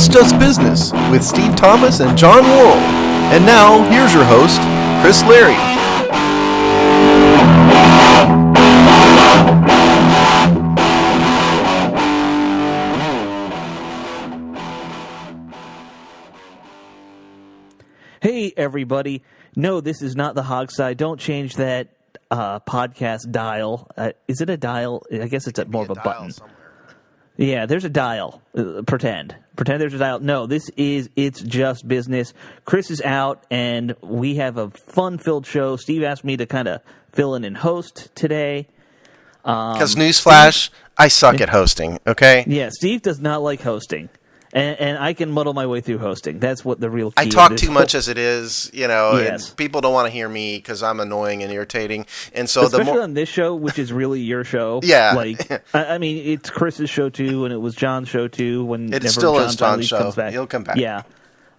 Just Business with Steve Thomas and John Worrell. And now, here's your host, Chris Leary. Hey, everybody. No, this is not the Hogside. Don't change that podcast dial. Is it a dial? I guess it's more of a button. Somewhere. Yeah, there's a dial. Pretend there's a dial. No, It's Just Business. Chris is out, and we have a fun-filled show. Steve asked me to kind of fill in and host today. Because newsflash, I suck at hosting, okay? Yeah, Steve does not like hosting. And I can muddle my way through hosting. That's what the real key is. I talk too much as it is, yes. And people don't want to hear me because I'm annoying and irritating. And so especially on this show, which is really your show. Yeah. I mean, it's Chris's show too, and it was John's show too. It still is John's show. He'll come back. Yeah.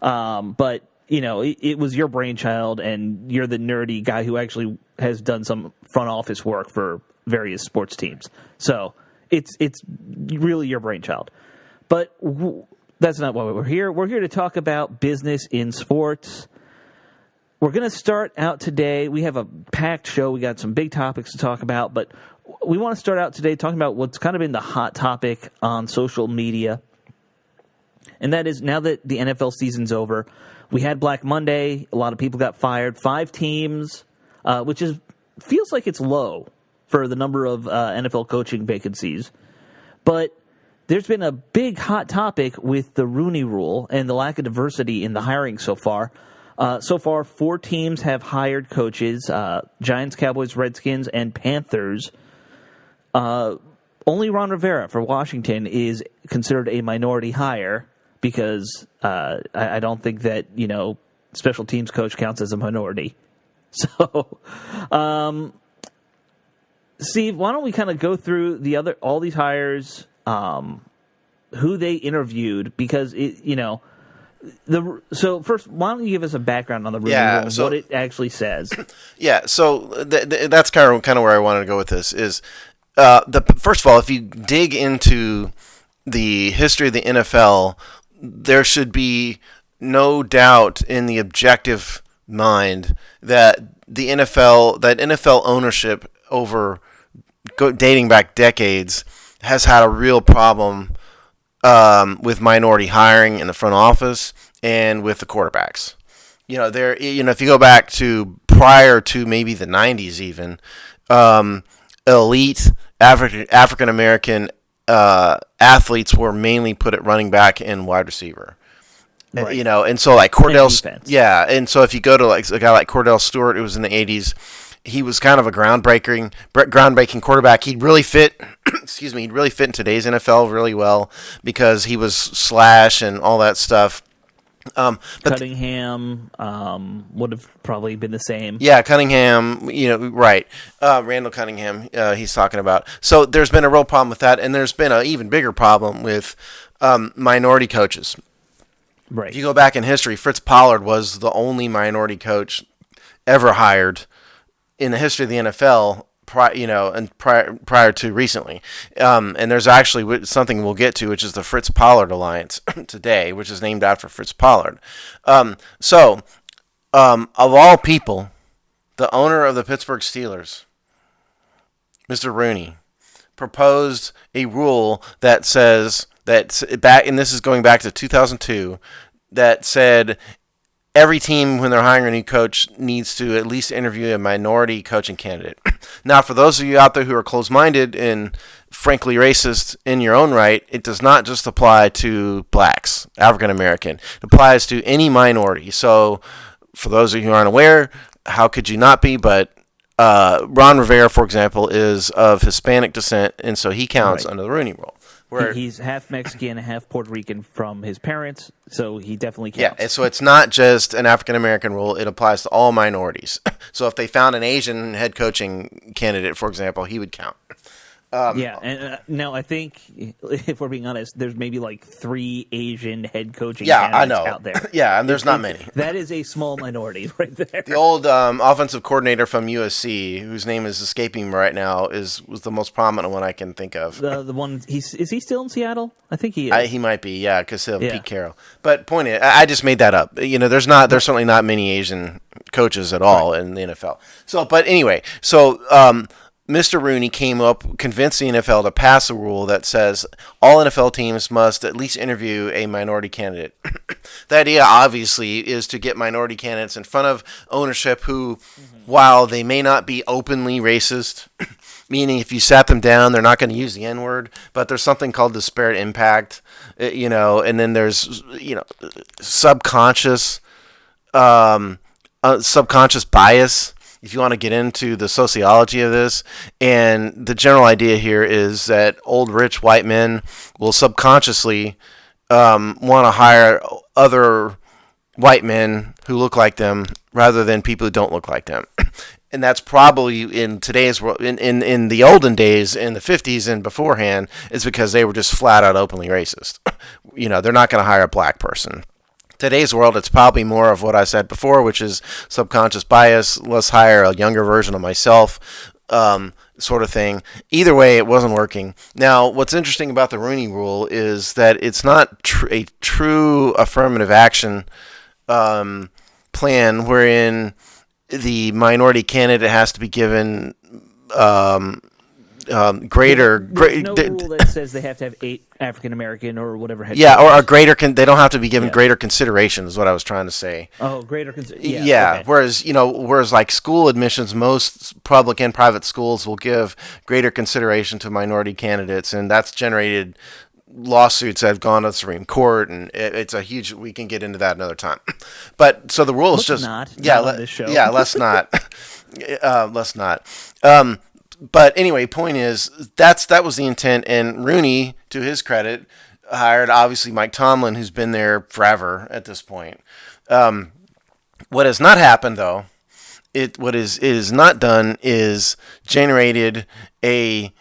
But, it was your brainchild, and you're the nerdy guy who actually has done some front office work for various sports teams. So it's really your brainchild. But that's not why we're here. We're here to talk about business in sports. We're going to start out today. We have a packed show. We got some big topics to talk about, but we want to start out today talking about what's kind of been the hot topic on social media. And that is, now that the NFL season's over, we had Black Monday. A lot of people got fired. 5 teams, which feels like it's low for the number of NFL coaching vacancies. But there's been a big hot topic with the Rooney Rule and the lack of diversity in the hiring so far. 4 teams have hired coaches, Giants, Cowboys, Redskins, and Panthers. Only Ron Rivera for Washington is considered a minority hire because I don't think that, special teams coach counts as a minority. So, Steve, why don't we kind of go through all these hires, who they interviewed, because so first, why don't you give us a background on the Rooney Rule and what it actually says? Yeah, so that's kind of where I wanted to go with this. Is first of all, if you dig into the history of the NFL, there should be no doubt in the objective mind that NFL ownership dating back decades has had a real problem with minority hiring in the front office and with the quarterbacks. If you go back to prior to maybe the 90s even, elite African American athletes were mainly put at running back and wide receiver. Right. And so like Cordell, and so if you go to like a guy like Cordell Stewart, who was in the 80s, he was kind of a groundbreaking quarterback. He'd really fit, he'd really fit in today's NFL really well because he was slash and all that stuff. Cunningham would have probably been the same. Yeah, Cunningham, right. Randall Cunningham, he's talking about. So there's been a real problem with that, and there's been an even bigger problem with minority coaches. Right. If you go back in history, Fritz Pollard was the only minority coach ever hired in the history of the NFL, prior to recently. And there's actually something we'll get to, which is the Fritz Pollard Alliance today, which is named after Fritz Pollard. Of all people, the owner of the Pittsburgh Steelers, Mr. Rooney, proposed a rule that says and this is going back to 2002, that said every team, when they're hiring a new coach, needs to at least interview a minority coaching candidate. Now, for those of you out there who are closed-minded and frankly racist in your own right, it does not just apply to blacks, African American. It applies to any minority. So, for those of you who aren't aware, how could you not be? But Ron Rivera, for example, is of Hispanic descent, and so he counts under the Rooney Rule. He's half Mexican, half Puerto Rican from his parents, so he definitely counts. Yeah, so it's not just an African-American rule. It applies to all minorities. So if they found an Asian head coaching candidate, for example, he would count. Yeah, and now I think, if we're being honest, there's maybe like 3 Asian head coaching Yeah, I candidates know. out there. Yeah, and there's not many. That is a small minority right there. The old offensive coordinator from USC, whose name is escaping me right now, was the most prominent one I can think of. The one is he still in Seattle? I think he is. He might be, yeah, because of Pete Carroll. But point is, I just made that up. There's certainly not many Asian coaches at all in the NFL. So, but anyway, Mr. Rooney came up, convinced the NFL to pass a rule that says all NFL teams must at least interview a minority candidate. The idea, obviously, is to get minority candidates in front of ownership who, while they may not be openly racist, meaning if you sat them down, they're not going to use the N-word, but there's something called disparate impact, and then there's, subconscious bias, if you want to get into the sociology of this. And the general idea here is that old rich white men will subconsciously want to hire other white men who look like them rather than people who don't look like them. And that's probably in today's world, in the olden days, in the 50s and beforehand, is because they were just flat out openly racist. They're not going to hire a black person. Today's world, it's probably more of what I said before, which is subconscious bias. Let's hire a younger version of myself, sort of thing. Either way, it wasn't working. Now, what's interesting about the Rooney Rule is that it's not a true affirmative action plan wherein the minority candidate has to be given greater. There's no rule that says they have to have 8 African American or whatever. Or a greater. They don't have to be given greater consideration. Is what I was trying to say. Oh, greater consideration. Yeah. Okay. Whereas like school admissions, most public and private schools will give greater consideration to minority candidates, and that's generated lawsuits that have gone to the Supreme Court, and it's a huge. We can get into that another time. But so the rule is just not on this show. Yeah, let's not. Let's not. But anyway, point is that was the intent, and Rooney, to his credit, hired obviously Mike Tomlin, who's been there forever at this point. What has not happened though, it is not done is generated a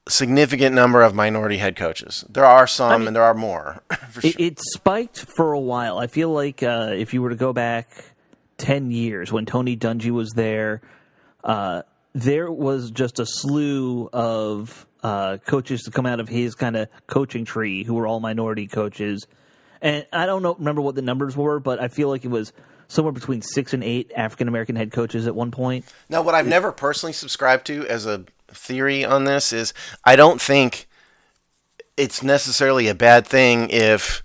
significant number of minority head coaches. There are some, and there are more. It spiked for a while. I feel like if you were to go back 10 years when Tony Dungy was there. There was just a slew of coaches to come out of his kind of coaching tree who were all minority coaches. And I don't remember what the numbers were, but I feel like it was somewhere between 6 and 8 African-American head coaches at one point. Now, what I've never personally subscribed to as a theory on this is I don't think it's necessarily a bad thing if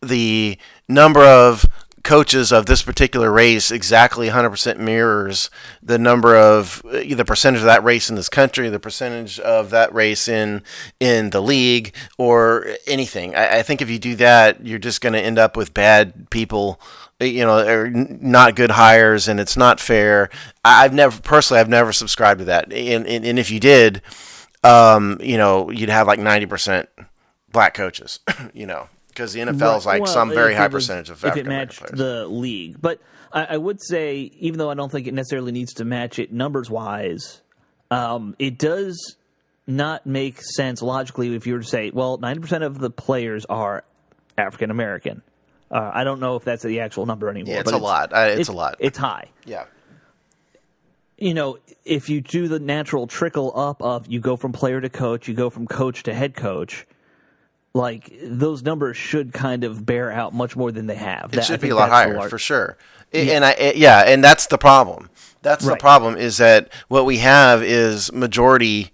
the number of coaches of this particular race exactly 100% mirrors the number of the percentage of that race in this country, the percentage of that race in the league, or anything. I think if you do that, you're just going to end up with bad people, or not good hires, and it's not fair. I've never subscribed to that, and if you did, you'd have like 90% black coaches, because the NFL is like some very high percentage of African American players. If it matched the league. But I would say, even though I don't think it necessarily needs to match it numbers-wise, it does not make sense logically if you were to say, well, 90% of the players are African American. I don't know if that's the actual number anymore. Yeah, it's a lot. It's a lot. It's high. Yeah. If you do the natural trickle up of you go from player to coach, you go from coach to head coach, like those numbers should kind of bear out much more than they have. It should be a lot higher for sure. And that's the problem. That's the problem is that what we have is majority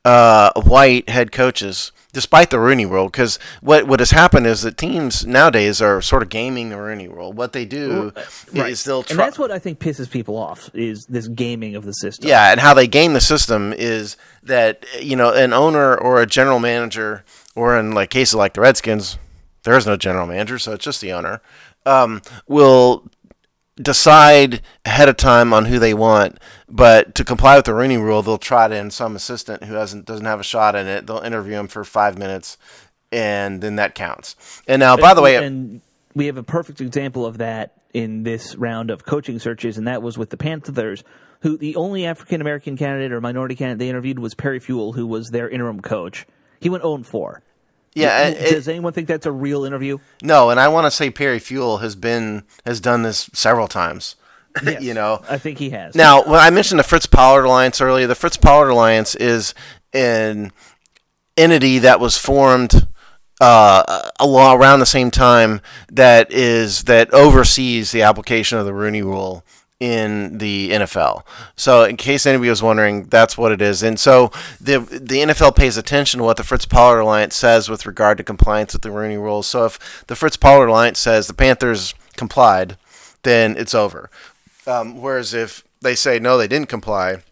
white head coaches, despite the Rooney Rule. Because what has happened is that teams nowadays are sort of gaming the Rooney Rule. What they do is they'll try. And that's what I think pisses people off is this gaming of the system. Yeah, and how they game the system is that an owner or a general manager, or in like cases like the Redskins, there is no general manager, so it's just the owner, will decide ahead of time on who they want. But to comply with the Rooney Rule, they'll trot in some assistant who doesn't have a shot in it. They'll interview him for 5 minutes, and then that counts. And now, by the way, and we have a perfect example of that in this round of coaching searches, and that was with the Panthers. who the only African American candidate or minority candidate they interviewed was Perry Fewell, who was their interim coach. He went 0-4. Yeah, Does anyone think that's a real interview? No, and I want to say Perry Fewell has done this several times. Yes, You know, I think he has. now when I mentioned the Fritz Pollard Alliance earlier, the Fritz Pollard Alliance is an entity that was formed around the same time that oversees the application of the Rooney Rule in the NFL. So in case anybody was wondering, that's what it is. And so the NFL pays attention to what the Fritz Pollard Alliance says with regard to compliance with the Rooney Rule. So if the Fritz Pollard Alliance says the Panthers complied, then it's over. Whereas if they say no, they didn't comply,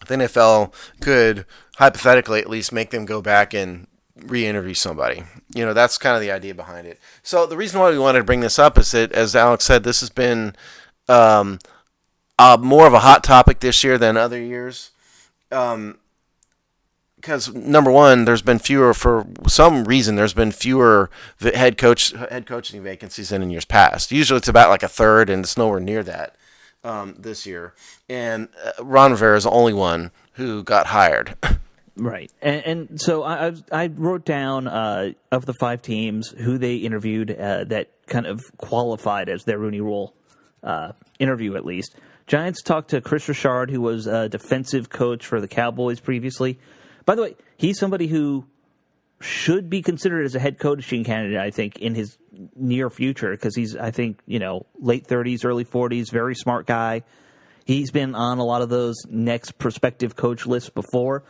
the NFL could hypothetically at least make them go back and re-interview somebody. You know, that's kind of the idea behind it. So the reason why we wanted to bring this up is that, as Alex said, this has been more of a hot topic this year than other years. Because number one, there's been fewer head coaching vacancies than in years past. Usually it's about like a third, and it's nowhere near that this year. And Ron Rivera is the only one who got hired. Right. And so I wrote down of the 5 teams who they interviewed that kind of qualified as their Rooney Rule interview, at least. Giants talked to Chris Richard, who was a defensive coach for the Cowboys previously. By the way, he's somebody who should be considered as a head coaching candidate, I think, in his near future, because he's, I think, late 30s, early 40s, very smart guy. He's been on a lot of those next prospective coach lists before.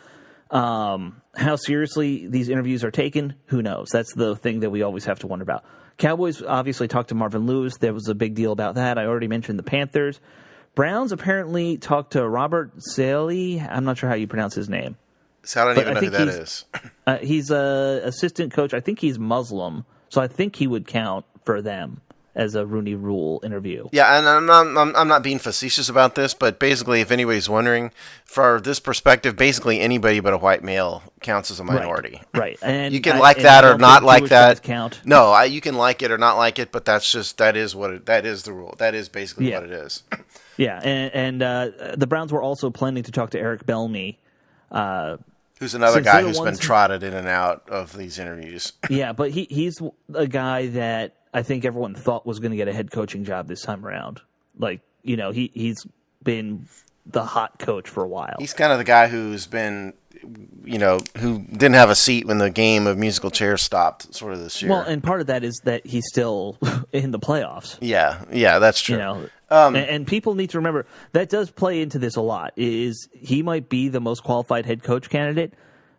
How seriously these interviews are taken, who knows? That's the thing that we always have to wonder about. Cowboys obviously talked to Marvin Lewis. There was a big deal about that. I already mentioned the Panthers. Browns apparently talked to Robert Saleh. I'm not sure how you pronounce his name. So I don't even know who that is. He's a assistant coach. I think he's Muslim, so I think he would count for them as a Rooney Rule interview. Yeah, and I'm not being facetious about this, but basically, if anybody's wondering, for this perspective, basically anybody but a white male counts as a minority. Right. And you can like that or not like that. Count. No, you can like it or not like it, but that is the rule. That is basically what it is. Yeah, and the Browns were also planning to talk to Eric Bellamy, who's another guy who's been trotted in and out of these interviews. Yeah, but he's a guy that I think everyone thought was going to get a head coaching job this time around. Like, he's been the hot coach for a while. He's kind of the guy who's been, who didn't have a seat when the game of musical chairs stopped sort of this year. Well, and part of that is that he's still in the playoffs. Yeah, that's true. And people need to remember that does play into this a lot. Is he might be the most qualified head coach candidate,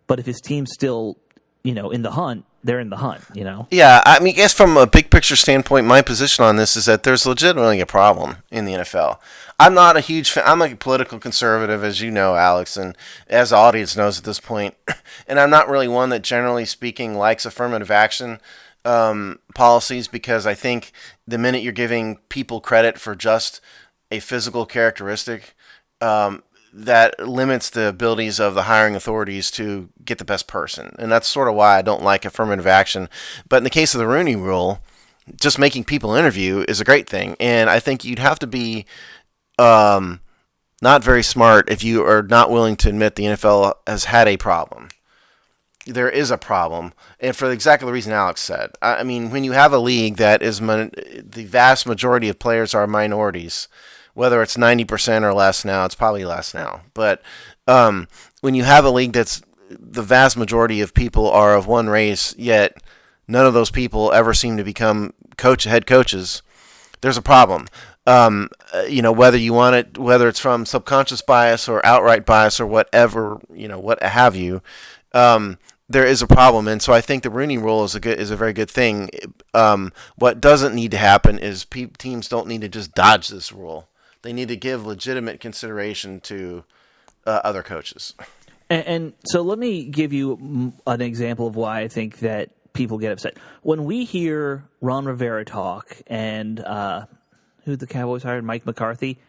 but if his team's still, in the hunt, they're in the hunt. Yeah, I mean, I guess from a big picture standpoint, my position on this is that there's legitimately a problem in the NFL. I'm not a huge fan. I'm a political conservative, as you know, Alex, and as the audience knows at this point. And I'm not really one that, generally speaking, likes affirmative action policies, because I think the minute you're giving people credit for just a physical characteristic, that limits the abilities of the hiring authorities to get the best person. And that's sort of why I don't like affirmative action. But in the case of the Rooney Rule, just making people interview is a great thing. And I think you'd have to be not very smart if you are not willing to admit the NFL has had a problem. There is a problem, and for exactly the reason Alex said. I mean, when you have a league that is the vast majority of players are minorities, whether it's 90% or less now, it's probably less now. But when you have a league that's the vast majority of people are of one race, yet none of those people ever seem to become head coaches, there's a problem. Whether you want it, whether it's from subconscious bias or outright bias or whatever, what have you. There is a problem, and so I think the Rooney Rule is a very good thing. What doesn't need to happen is teams don't need to just dodge this rule. They need to give legitimate consideration to other coaches. And so let me give you an example of why I think that people get upset. When we hear Ron Rivera talk and who the Cowboys hired, Mike McCarthy,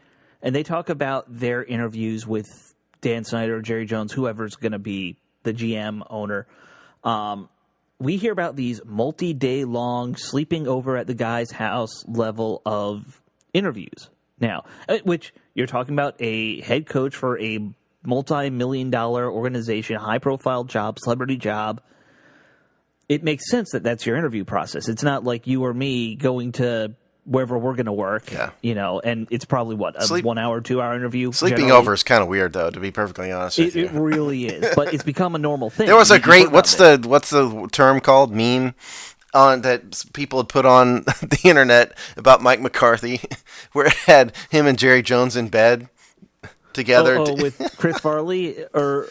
and they talk about their interviews with Dan Snyder, Jerry Jones, whoever's going to be the GM owner, we hear about these multi-day long sleeping over at the guy's house level of interviews now, which You're talking about a head coach for a multi-million-dollar organization, high-profile job, celebrity job. It makes sense that that's your interview process. It's not like you or me going to wherever we're going to work, and it's probably, a 1 hour, 2 hour interview? Sleeping generally. over is kind of weird, though, to be perfectly honest with you. It really is, but it's become a normal thing. There was a great, what's the term called? Meme? That people had put on the internet about Mike McCarthy, where it had him and Jerry Jones in bed together. With Chris Farley? No,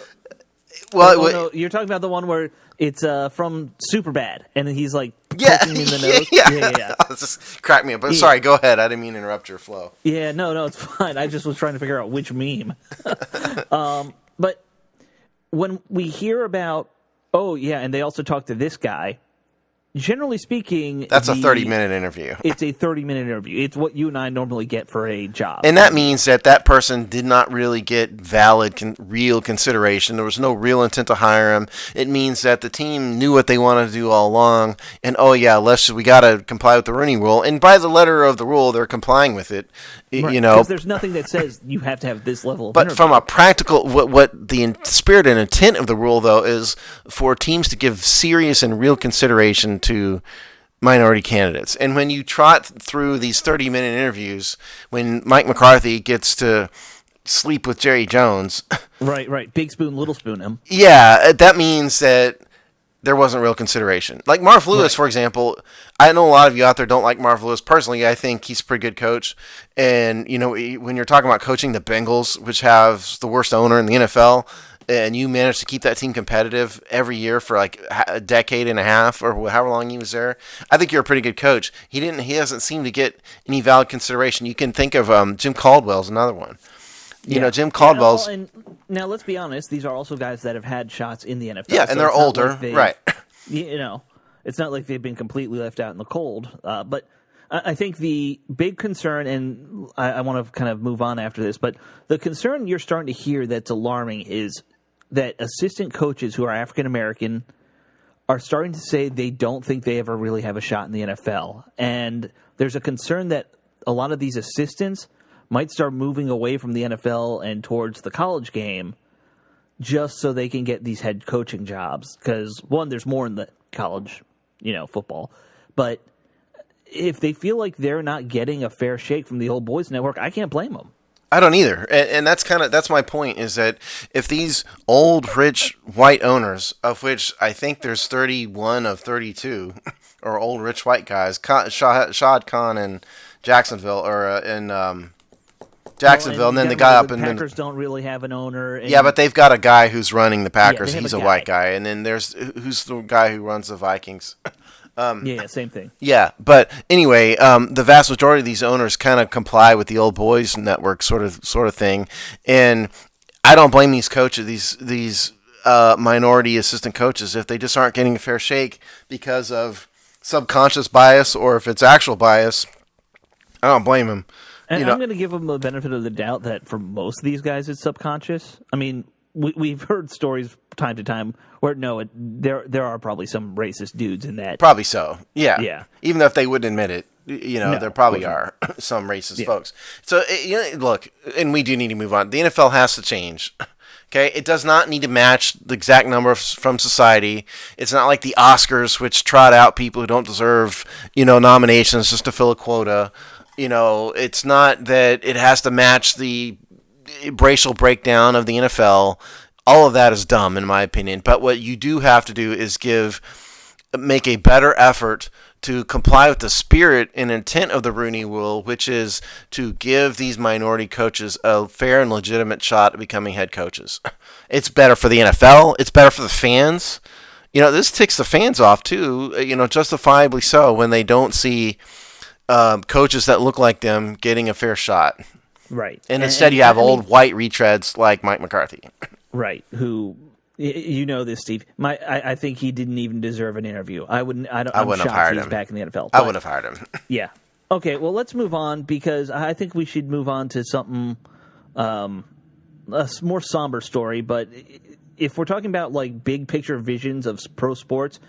you're talking about the one where it's from Superbad, and he's like poking him in the nose. Yeah. This just cracked me up. But sorry, go ahead. I didn't mean to interrupt your flow. Yeah, no, it's fine. I just was trying to figure out which meme. But when we hear about, and they also talk to this guy. Generally speaking, that's a 30-minute interview. It's a 30-minute interview. It's what you and I normally get for a job. And that means that person did not really get valid, real consideration. There was no real intent to hire him. It means that the team knew what they wanted to do all along. And, we got to comply with the Rooney Rule. And by the letter of the rule, they're complying with it. Right. Because there's nothing that says you have to have this level of interview. From a practical, what the spirit and intent of the rule, though, is for teams to give serious and real consideration to minority candidates. And when you trot through these 30-minute interviews, when Mike McCarthy gets to sleep with Jerry Jones. Right. Big spoon, little spoon him. Yeah, that means that there wasn't real consideration. Like Marv Lewis, for example, I know a lot of you out there don't like Marv Lewis. Personally, I think he's a pretty good coach. And, when you're talking about coaching the Bengals, which have the worst owner in the NFL, and you managed to keep that team competitive every year for like a decade and a half or however long he was there, I think you're a pretty good coach. He doesn't seem to get any valid consideration. You can think of Jim Caldwell's another one. Jim Caldwell's. And now let's be honest; these are also guys that have had shots in the NFL. Yeah, and they're older, right? It's not like they've been completely left out in the cold. But I think the big concern, and I want to kind of move on after this, but the concern you're starting to hear that's alarming is that assistant coaches who are African American are starting to say they don't think they ever really have a shot in the NFL. And there's a concern that a lot of these assistants might start moving away from the NFL and towards the college game just so they can get these head coaching jobs. Because, one, there's more in the college, football. But if they feel like they're not getting a fair shake from the old boys network, I can't blame them. I don't either. And that's my point, is that if these old, rich, white owners, of which I think there's 31 of 32, are old, rich, white guys, Shad Khan in Jacksonville, and then the guy up in the Packers don't really have an owner. But they've got a guy who's running the Packers. He's a white guy. And then who's the guy who runs the Vikings? Same thing. Yeah, but anyway, the vast majority of these owners kind of comply with the old boys network sort of thing, and I don't blame these coaches, these minority assistant coaches, if they just aren't getting a fair shake because of subconscious bias, or if it's actual bias. I don't blame them. And I'm going to give them the benefit of the doubt that for most of these guys it's subconscious. I mean, we've heard stories time to time where there are probably some racist dudes in that. Probably so. Yeah. Even though if they wouldn't admit it, there probably are some racist folks. So look, and we do need to move on. The NFL has to change. Okay, it does not need to match the exact number from society. It's not like the Oscars, which trot out people who don't deserve, nominations just to fill a quota. It's not that it has to match the racial breakdown of the NFL. All of that is dumb, in my opinion. But what you do have to do is make a better effort to comply with the spirit and intent of the Rooney Rule, which is to give these minority coaches a fair and legitimate shot at becoming head coaches. It's better for the NFL. It's better for the fans. This ticks the fans off, too, justifiably so, when they don't see coaches that look like them getting a fair shot. Right. And instead you have old white retreads like Mike McCarthy. Right. Who, this, Steve. I think he didn't even deserve an interview. I wouldn't have hired him. He's back in the NFL. I wouldn't have hired him. Yeah. Okay. Well, let's move on, because I think we should move on to something, a more somber story. But if we're talking about like big picture visions of pro sports,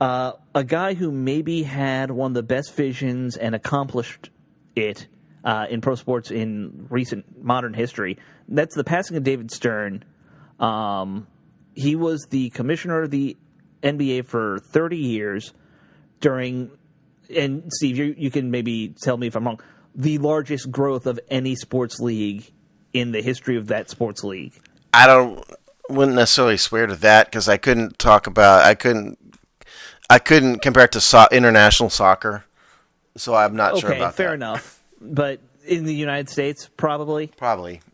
a guy who maybe had one of the best visions and accomplished it, in pro sports in recent modern history. That's the passing of David Stern. He was the commissioner of the NBA for 30 years during, and Steve, you can maybe tell me if I'm wrong, the largest growth of any sports league in the history of that sports league. Wouldn't necessarily swear to that because I couldn't compare it to international soccer, so I'm not sure about that. Okay, fair enough. But in the United States, probably,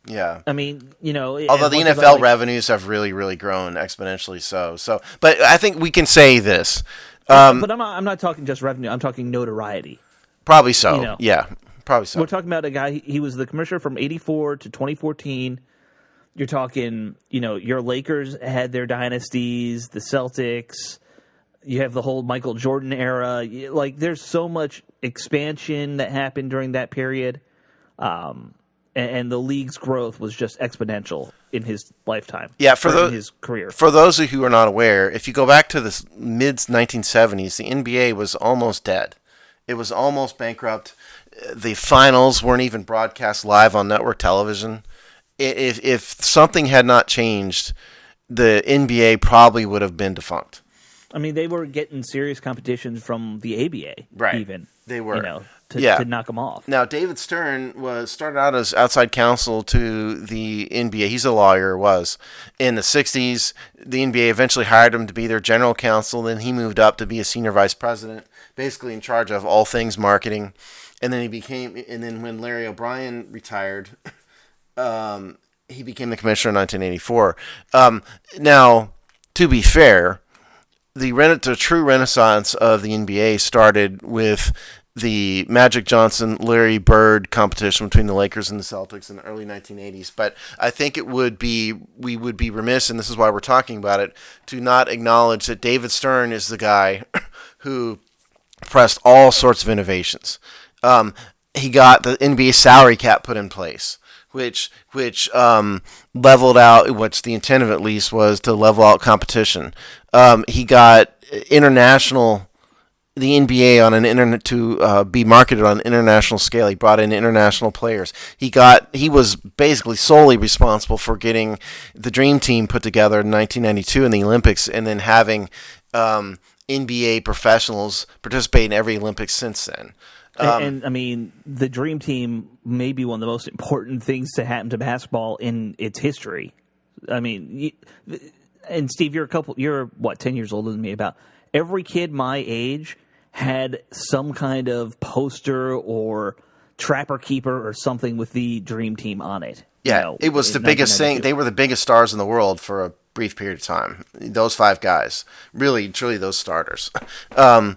yeah. I mean, Although the NFL revenues have really, really grown exponentially, so. But I think we can say this. But I'm not talking just revenue. I'm talking notoriety. Probably so. Yeah, probably so. We're talking about a guy. He was the commissioner from '84 to 2014. You're talking, your Lakers had their dynasties, the Celtics. You have the whole Michael Jordan era. Like, there's so much expansion that happened during that period. And the league's growth was just exponential in his lifetime. Yeah, in his career. For those of you who are not aware, if you go back to the mid-1970s, the NBA was almost dead. It was almost bankrupt. The finals weren't even broadcast live on network television. If something had not changed, the NBA probably would have been defunct. I mean, they were getting serious competition from the ABA, right? Even they were, to knock them off. Now, David Stern started out as outside counsel to the NBA. He's a lawyer. Was in the '60s. The NBA eventually hired him to be their general counsel. Then he moved up to be a senior vice president, basically in charge of all things marketing. And then when Larry O'Brien retired. He became the commissioner in 1984. Now, to be fair, the true renaissance of the NBA started with the Magic Johnson-Larry Bird competition between the Lakers and the Celtics in the early 1980s. But I think we would be remiss, and this is why we're talking about it, to not acknowledge that David Stern is the guy who pressed all sorts of innovations. He got the NBA salary cap put in place, which leveled out, which the intent of it at least was to level out competition. He got the NBA on an internet to be marketed on an international scale. He brought in international players. He was basically solely responsible for getting the Dream Team put together in 1992 in the Olympics, and then having NBA professionals participate in every Olympics since then. And I mean, the Dream Team may be one of the most important things to happen to basketball in its history. I mean, and Steve, you're what, 10 years older than me? About every kid my age had some kind of poster or Trapper Keeper or something with the Dream Team on it. Yeah, it was the biggest thing. They were the biggest stars in the world for a brief period of time. Those five guys, really, truly, those starters. He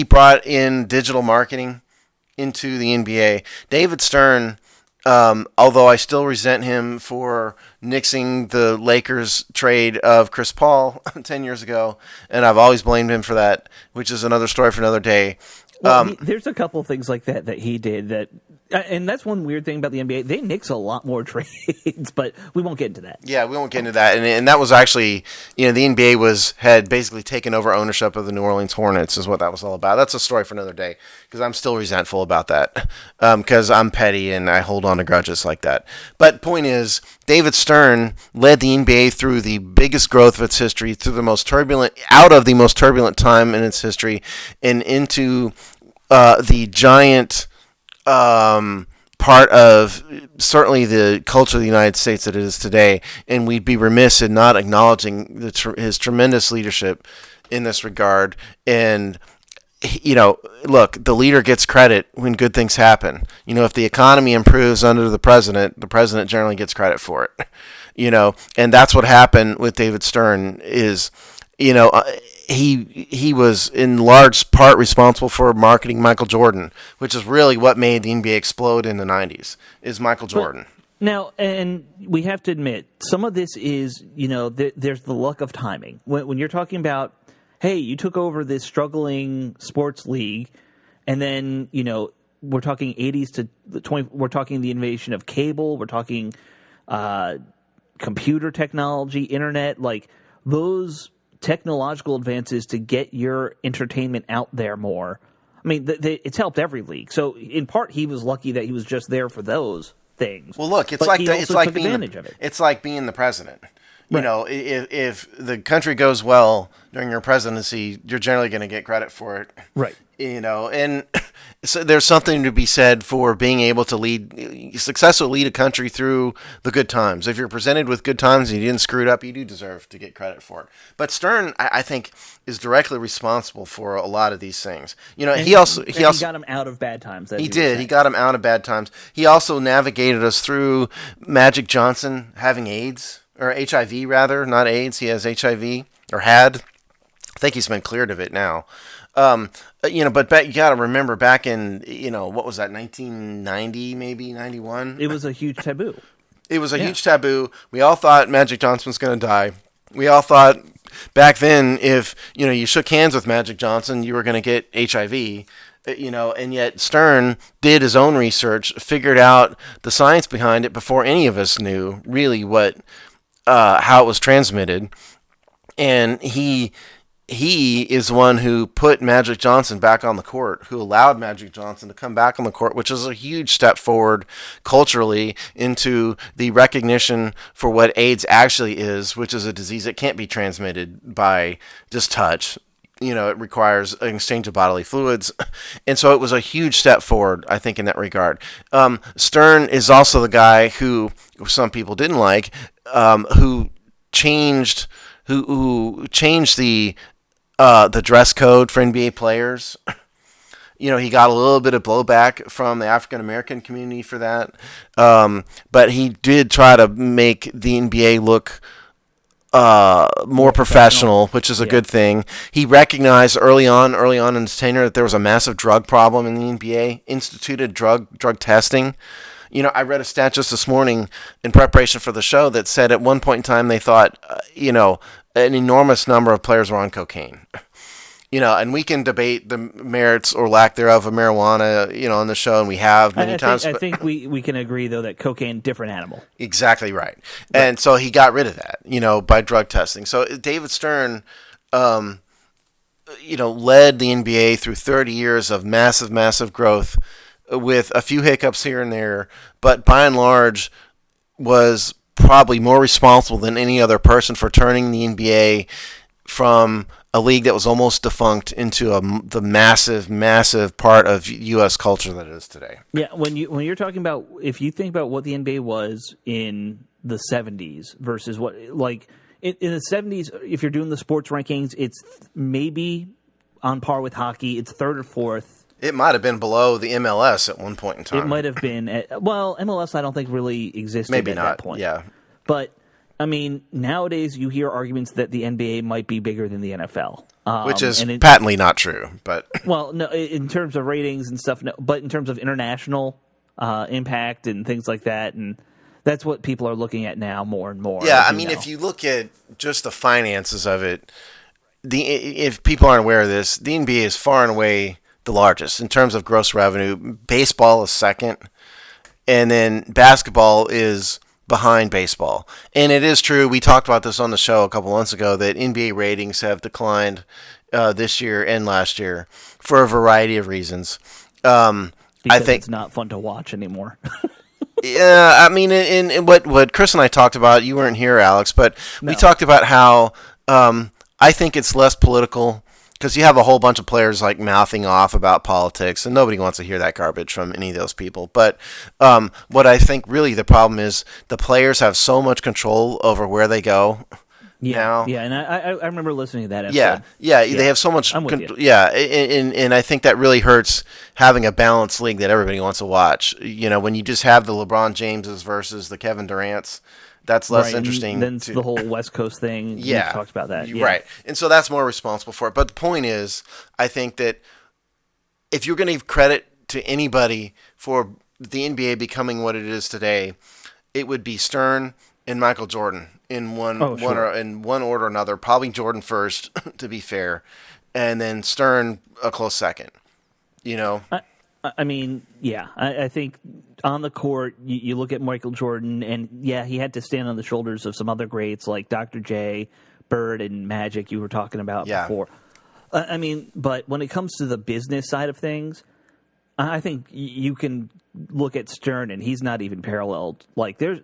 brought in digital marketing into the NBA. David Stern, although I still resent him for nixing the Lakers trade of Chris Paul 10 years ago, and I've always blamed him for that, which is another story for another day. Well, there's a couple of things like that he did that, and that's one weird thing about the NBA. They nix a lot more trades, but we won't get into that. Yeah, we won't get into that. And that was actually, the NBA had basically taken over ownership of the New Orleans Hornets, is what that was all about. That's a story for another day, because I'm still resentful about that, because I'm petty and I hold on to grudges like that. But point is, David Stern led the NBA through the biggest growth of its history, out of the most turbulent time in its history, and into the giant part of certainly the culture of the United States that it is today, and we'd be remiss in not acknowledging his tremendous leadership in this regard. And look, the leader gets credit when good things happen. If the economy improves under the president generally gets credit for it. And that's what happened with David Stern. He was in large part responsible for marketing Michael Jordan, which is really what made the NBA explode in the 90s, is Michael Jordan. Now, and we have to admit, some of this is, there's the luck of timing. When you're talking about, hey, you took over this struggling sports league, and then, we're talking 80s to 20, we're talking the innovation of cable, we're talking computer technology, internet, like those technological advances to get your entertainment out there more I mean, it's helped every league. So in part, he was lucky that he was just there for those things. Well, look, it's like being the president. You know, if the country goes well during your presidency, you're generally going to get credit for it. Right. You know, and so there's something to be said for being able to successfully lead a country through the good times. If you're presented with good times and you didn't screw it up, you do deserve to get credit for it. But Stern, I think, is directly responsible for a lot of these things. You know, he also got him out of bad times. He did. He got him out of bad times. He also navigated us through Magic Johnson having AIDS. Or HIV, rather, not AIDS. He has HIV, or had. I think he's been cleared of it now. You know, but you got to remember back in, you know, what was that, 1990, maybe, 91? It was a huge taboo. It was a huge taboo. We all thought Magic Johnson was going to die. We all thought back then if, you know, you shook hands with Magic Johnson, you were going to get HIV. You know, and yet Stern did his own research, figured out the science behind it before any of us knew really how it was transmitted, and he is one who put Magic Johnson back on the court, who allowed Magic Johnson to come back on the court, which is a huge step forward culturally into the recognition for what AIDS actually is, which is a disease that can't be transmitted by just touch. You know, it requires an exchange of bodily fluids. And so it was a huge step forward, I think, in that regard. Stern is also the guy who some people didn't like, who changed the dress code for NBA players. You know, he got a little bit of blowback from the African American community for that. But he did try to make the NBA look more professional, which is a good thing. He recognized early on in his tenure that there was a massive drug problem in the NBA, instituted drug testing. You know, I read a stat just this morning in preparation for the show that said at one point in time they thought, you know, an enormous number of players were on cocaine. You know, and we can debate the merits or lack thereof of marijuana, you know, on the show, and we have many times. I think we can agree, though, that cocaine, different animal. Exactly right. And so he got rid of that, you know, by drug testing. So David Stern, you know, led the NBA through 30 years of massive growth with a few hiccups here and there, but by and large was probably more responsible than any other person for turning the NBA from a league that was almost defunct into the massive part of U.S. culture that it is today. Yeah, when you're talking about, if you think about what the NBA was in the 70s versus what, like, in the 70s, if you're doing the sports rankings, it's maybe on par with hockey. It's third or fourth. It might have been below the MLS at one point in time. It might have been. MLS I don't think really existed at that point. Yeah. But I mean, nowadays you hear arguments that the NBA might be bigger than the NFL, which is patently not true. But well, no, in terms of ratings and stuff, no, but in terms of international impact and things like that, and that's what people are looking at now more and more. Yeah, I mean, if you look at just the finances of it, if people aren't aware of this, the NBA is far and away the largest in terms of gross revenue. Baseball is second, and then basketball is behind baseball. And it is true, we talked about this on the show a couple months ago, that NBA ratings have declined this year and last year for a variety of reasons. Because I think it's not fun to watch anymore. Yeah, I mean, in what Chris and I talked about, you weren't here, Alex, but we talked about how I think it's less political because you have a whole bunch of players like mouthing off about politics, and nobody wants to hear that garbage from any of those people. But what I think really the problem is the players have so much control over where they go. Now. Yeah, and I remember listening to that episode. Yeah, they have so much. I'm with you. Yeah, and I think that really hurts having a balanced league that everybody wants to watch. You know, when you just have the LeBron Jameses versus the Kevin Durant's, that's less interesting. Then the whole West Coast thing. Yeah, we talked about that. Yeah. Right, and so that's more responsible for it. But the point is, I think that if you're going to give credit to anybody for the NBA becoming what it is today, it would be Stern and Michael Jordan in one order or another. Probably Jordan first, to be fair, and then Stern a close second. You know, I mean, yeah, I think on the court you look at Michael Jordan, and yeah, he had to stand on the shoulders of some other greats like Dr. J, Bird, and Magic. You were talking about before. I mean, but when it comes to the business side of things, I think you can look at Stern, and he's not even paralleled. Like there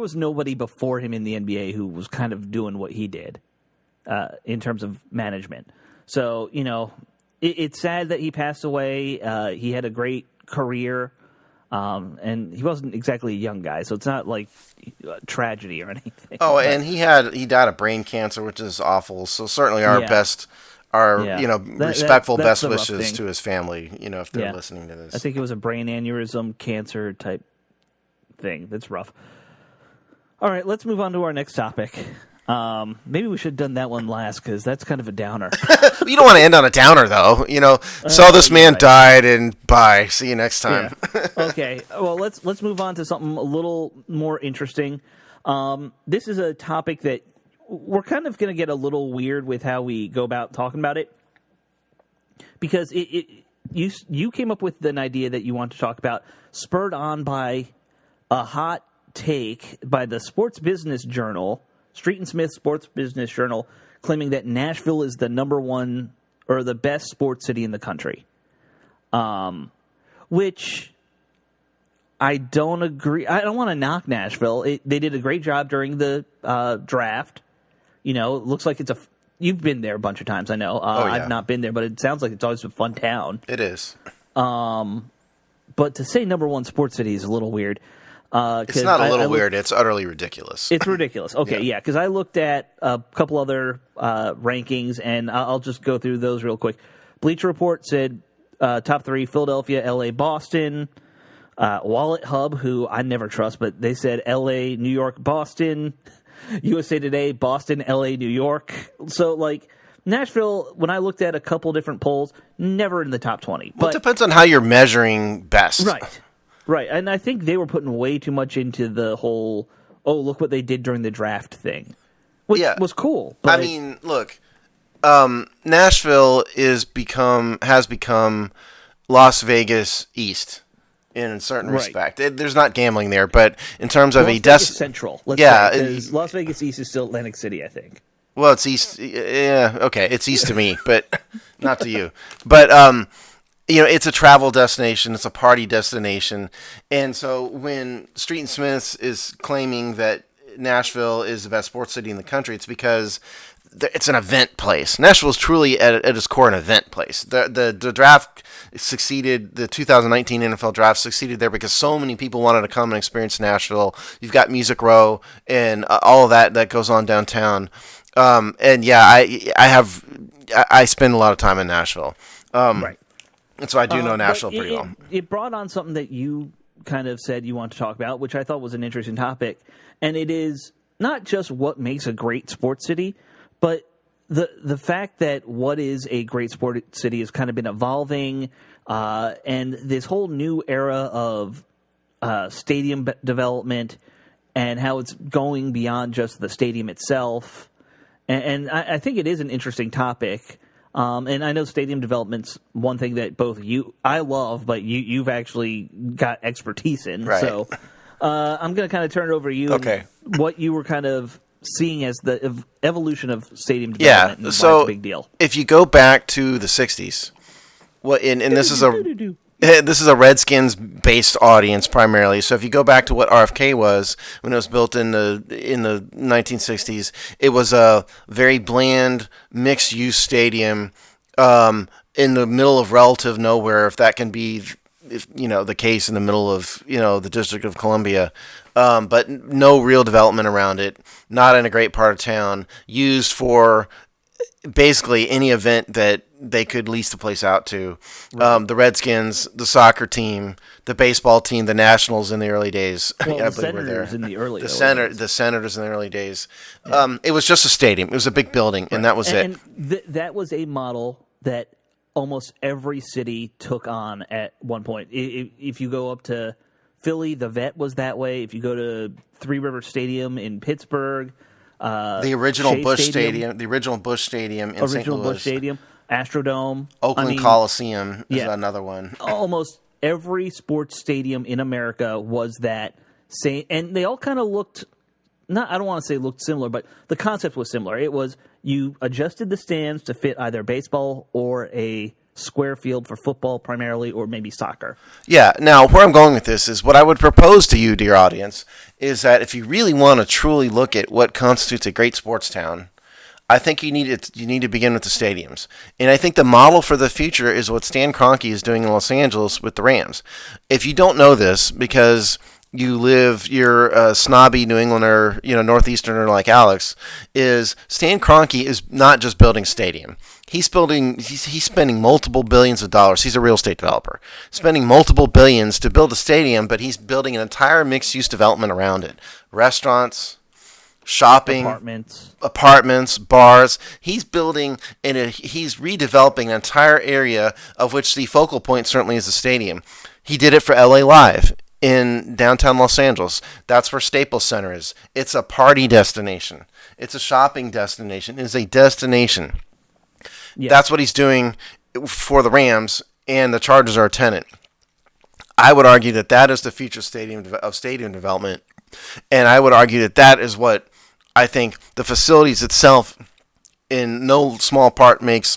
was nobody before him in the NBA who was kind of doing what he did in terms of management. So it's sad that he passed away. He had a great career, and he wasn't exactly a young guy, so it's not like a tragedy or anything. Oh, and he died of brain cancer, which is awful. So certainly our respectful best wishes to his family. If they're listening to this, I think it was a brain aneurysm, cancer type thing. That's rough. All right, let's move on to our next topic. Maybe we should have done that one last because that's kind of a downer. You don't want to end on a downer, though. So this man died, and bye. See you next time. Yeah. Okay. Well, let's move on to something a little more interesting. This is a topic that we're kind of going to get a little weird with how we go about talking about it, because you came up with an idea that you want to talk about, spurred on by a hot take by the Sports Business Journal. Street and Smith Sports Business Journal, claiming that Nashville is the number one or the best sports city in the country, which I don't agree. I don't want to knock Nashville. They did a great job during the draft. It looks like you've been there a bunch of times. I know. I've not been there, but it sounds like it's always a fun town. It is. But to say number one sports city is a little weird. It's not a little weird. It's utterly ridiculous. It's ridiculous. Okay, yeah, because I looked at a couple other rankings, and I'll just go through those real quick. Bleacher Report said top 3, Philadelphia, L.A., Boston. Wallet Hub, who I never trust, but they said L.A., New York, Boston. USA Today, Boston, L.A., New York. So, Nashville, when I looked at a couple different polls, never in the top 20. Well, it depends on how you're measuring best. Right, and I think they were putting way too much into the whole, look what they did during the draft thing, which was cool. But I mean, look, Nashville has become Las Vegas East in a certain respect. There's not gambling there, but in terms of Central, because Las Vegas East is still Atlantic City, I think. Well, it's East. Yeah, okay, it's East to me, but not to you. But it's a travel destination. It's a party destination. And so when Street and Smiths is claiming that Nashville is the best sports city in the country, it's because it's an event place. Nashville is truly, at its core, an event place. The draft succeeded, the 2019 NFL draft succeeded there because so many people wanted to come and experience Nashville. You've got Music Row and all of that goes on downtown. And yeah, I spend a lot of time in Nashville. And so I do know Nashville pretty well. It brought on something that you kind of said you want to talk about, which I thought was an interesting topic. And it is not just what makes a great sports city, but the fact that what is a great sports city has kind of been evolving, and this whole new era of stadium development and how it's going beyond just the stadium itself. And I think it is an interesting topic. And I know stadium development's one thing that I love, but you've actually got expertise in. Right. So I'm going to kind of turn it over to you. Okay. And what you were kind of seeing as the evolution of stadium development. Yeah. So why it's a big deal. If you go back to the 60s, and this is a Redskins-based audience primarily. So if you go back to what RFK was when it was built in the 1960s, it was a very bland, mixed-use stadium in the middle of relative nowhere, if that can be, the case in the middle of the District of Columbia. But no real development around it. Not in a great part of town. Used for basically any event that they could lease the place out to. Right. The Redskins, the soccer team, the baseball team, the Nationals in the early days. Well, I the believe were there. Senators in the early the days. The Senators in the early days. Yeah. It was just a stadium. It was a big building, and that was it. And that was a model that almost every city took on at one point. If you go up to Philly, the Vet was that way. If you go to Three River Stadium in Pittsburgh, the original Busch Stadium, the original Busch Stadium in St. Louis, Busch Stadium, Astrodome, Oakland Coliseum is another one. Almost every sports stadium in America was that same, and they all kind of looked not, I don't want to say looked similar, but the concept was similar. It was you adjusted the stands to fit either baseball or a square field for football primarily, or maybe soccer. Yeah. Now, where I'm going with this is what I would propose to you, dear audience, is that if you really want to truly look at what constitutes a great sports town, I think you need to begin with the stadiums. And I think the model for the future is what Stan Kroenke is doing in Los Angeles with the Rams. If you don't know this, because you're a snobby New Englander, Northeasterner like Alex, is Stan Kroenke is not just building stadium. He's spending multiple billions of dollars. He's a real estate developer, spending multiple billions to build a stadium, but he's building an entire mixed-use development around it. Restaurants, shopping, apartments, bars. He's building he's redeveloping an entire area of which the focal point certainly is the stadium. He did it for LA Live in downtown Los Angeles. That's where Staples Center is. It's a party destination. It's a shopping destination. It's a destination. Yeah. That's what he's doing for the Rams, and the Chargers are a tenant. I would argue that is the future stadium development, and I would argue that is what I think the facilities itself, in no small part, makes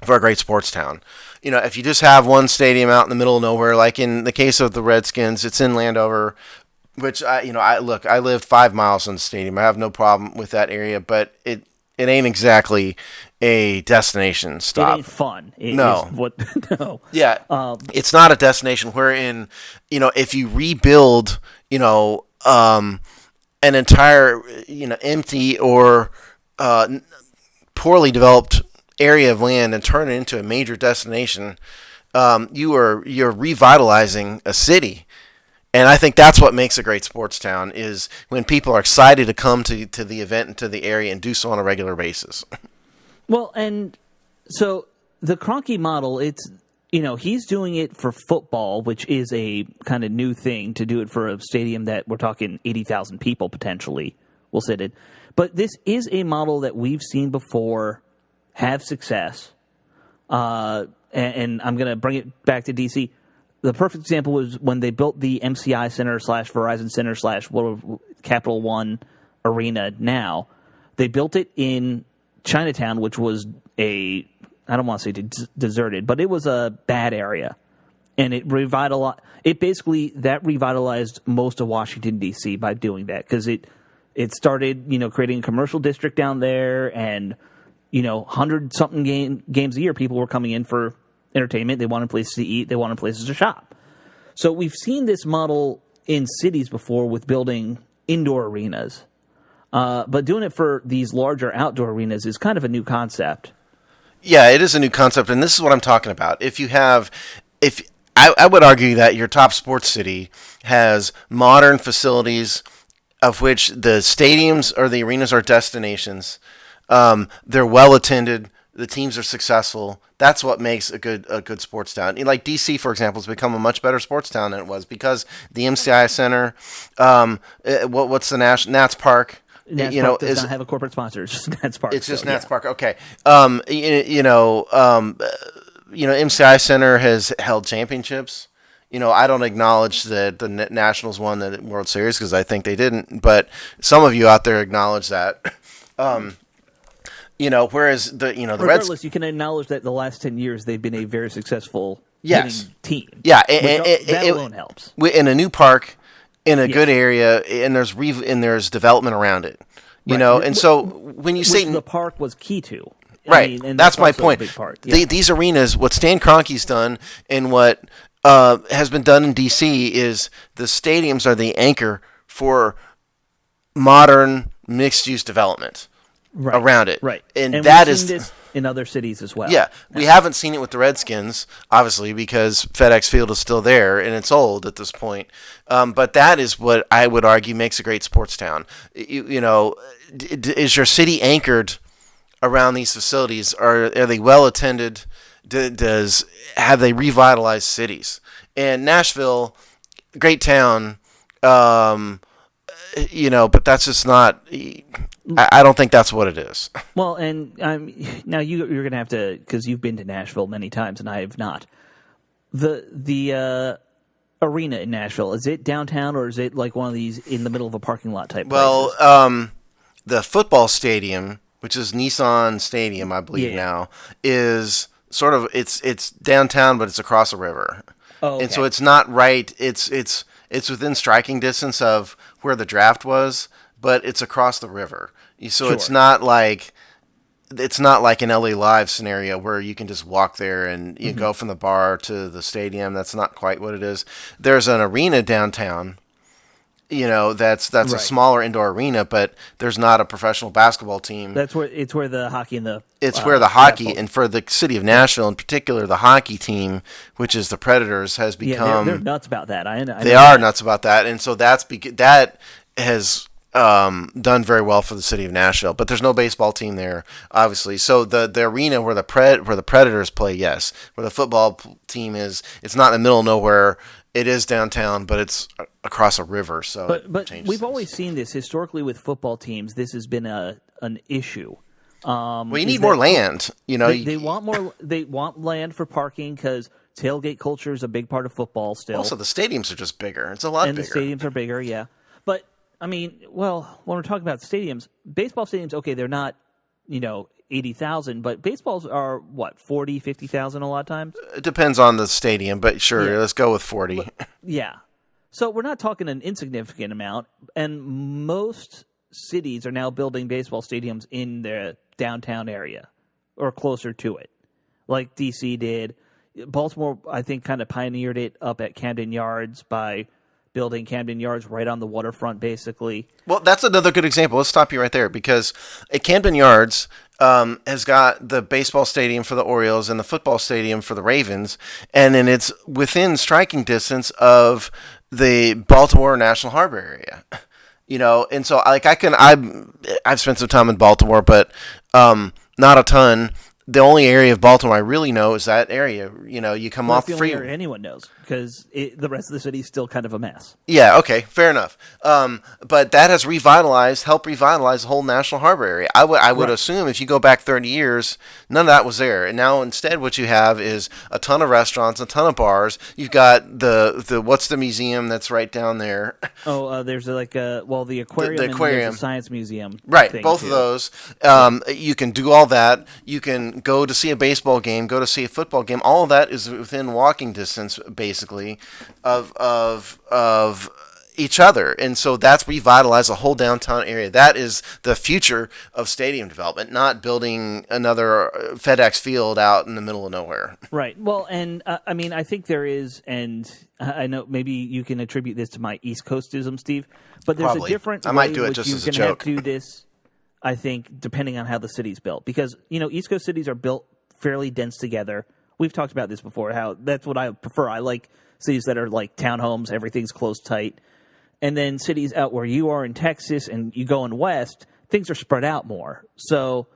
for a great sports town. If you just have one stadium out in the middle of nowhere, like in the case of the Redskins, it's in Landover, which I live 5 miles from the stadium. I have no problem with that area, but it ain't exactly a destination stop. It ain't fun. No. No. Yeah. It's not a destination wherein, if you rebuild, an entire, empty or poorly developed area of land and turn it into a major destination, you're revitalizing a city. And I think that's what makes a great sports town, is when people are excited to come to the event and to the area and do so on a regular basis. Well, and so the Kroenke model, it's, he's doing it for football, which is a kind of new thing to do it for a stadium that we're talking 80,000 people potentially will sit in. But this is a model that we've seen before have success. And I'm going to bring it back to DC. The perfect example was when they built the MCI Center / Verizon Center / Capital One Arena now. They built it in Chinatown, which was I don't want to say deserted, but it was a bad area. And it revitalized. That revitalized most of Washington, D.C. by doing that, because it started, creating a commercial district down there, and 100-something games a year, people were coming in for entertainment. They wanted places to eat. They wanted places to shop. So we've seen this model in cities before with building indoor arenas. But doing it for these larger outdoor arenas is kind of a new concept. Yeah, it is a new concept, and this is what I'm talking about. I would argue that your top sports city has modern facilities of which the stadiums or the arenas are destinations. They're well attended. The teams are successful. That's what makes a good sports town. Like DC, for example, has become a much better sports town than it was because the MCI Center, what's the Nats Park? Nats Park does not have a corporate sponsor. It's just Nats Park. It's just Nats Park. Okay. MCI Center has held championships. I don't acknowledge that the Nationals won the World Series because I think they didn't, but some of you out there acknowledge that. Whereas the regardless, Reds, you can acknowledge that the last 10 years they've been a very successful team. Yeah, that alone helps. In a new park, in a good area, and there's development around it. And so when you say the park was key to. Right, and that's my point. Yeah. These arenas, what Stan Kroenke's done, and what has been done in DC, is the stadiums are the anchor for modern mixed-use development around it. Right, and that is this in other cities as well. Yeah, we haven't seen it with the Redskins, obviously, because FedEx Field is still there and it's old at this point. But that is what I would argue makes a great sports town. Is your city anchored around these facilities? Are they well attended? Have they revitalized cities? And Nashville, great town, but that's just not. I don't think that's what it is. Well, and now you're going to have to, because you've been to Nashville many times and I have not. The arena in Nashville? Is it downtown or is it like one of these in the middle of a parking lot type Well, places? the football stadium, which is Nissan Stadium, I believe Yeah. now, is sort of it's downtown, but it's across a river, Oh, and so okay. it's not right. It's within striking distance of where the draft was, but it's across the river. So Sure. it's not like an LA Live scenario where you can just walk there and you go from the bar to the stadium. That's not quite what it is. There's an arena downtown. That's a Right. smaller indoor arena, but there's not a professional basketball team. That's where the hockey and the It's where the hockey, basketball. and for the city of Nashville in particular, the hockey team, which is the Predators, has Yeah, become. they're nuts about that. I know They are that. nuts about that, and so that has done very well for the city of Nashville. But there's no baseball team there, obviously. So the arena where the Predators play, yes, where the football team is, it's not in the middle of nowhere. It is downtown, but it's across a river, so it But changes we've things. always seen this historically with football teams. This has been an issue. Well, you is need more that land. They want more. They want land for parking because tailgate culture is a big part of football still. Also, the stadiums are just bigger. It's a lot And bigger. the stadiums are bigger, yeah. But I mean, well, when we're talking about stadiums, baseball stadiums, okay, they're not, 80,000, but baseballs are what, 40, 50,000 a lot of times? It depends on the stadium, but sure, Yeah. let's go with 40. Yeah. So we're not talking an insignificant amount, and most cities are now building baseball stadiums in their downtown area or closer to it. Like DC did. Baltimore, I think, kind of pioneered it up at Camden Yards by building Camden Yards right on the waterfront, basically. Well, that's another good example. Let's stop you right there because at Camden Yards has got the baseball stadium for the Orioles and the football stadium for the Ravens, and then it's within striking distance of the Baltimore National Harbor area. And so I've spent some time in Baltimore, but not a ton. The only area of Baltimore I really know is that area. You come Well, off that's the free. only area anyone knows because the rest of the city is still kind of a mess. Yeah, okay, fair enough. But that has helped revitalize the whole National Harbor area. I would Right. assume if you go back 30 years, none of that was there. And now instead what you have is a ton of restaurants, a ton of bars. You've got the what's the museum that's right down there? Oh, there's the aquarium, and aquarium. there's a science museum. Right, thing, both too. of those. You can do all that. You can go to see a baseball game, go to see a football game. All of that is within walking distance, basically, of each other, and so that's revitalized the whole downtown area. That is the future of stadium development, not building another FedEx Field out in the middle of nowhere. Right. Well, and I mean, I think there is, and I know maybe you can attribute this to my East Coastism, Steve, but there's Probably. a different I might way do it which just you as a can have joke. to do this. I think depending on how the city's built, because East Coast cities are built fairly dense together. We've talked about this before. How that's what I prefer. I like cities that are like townhomes. Everything's close tight. And then cities out where you are in Texas and you go in west, things are spread out more. So,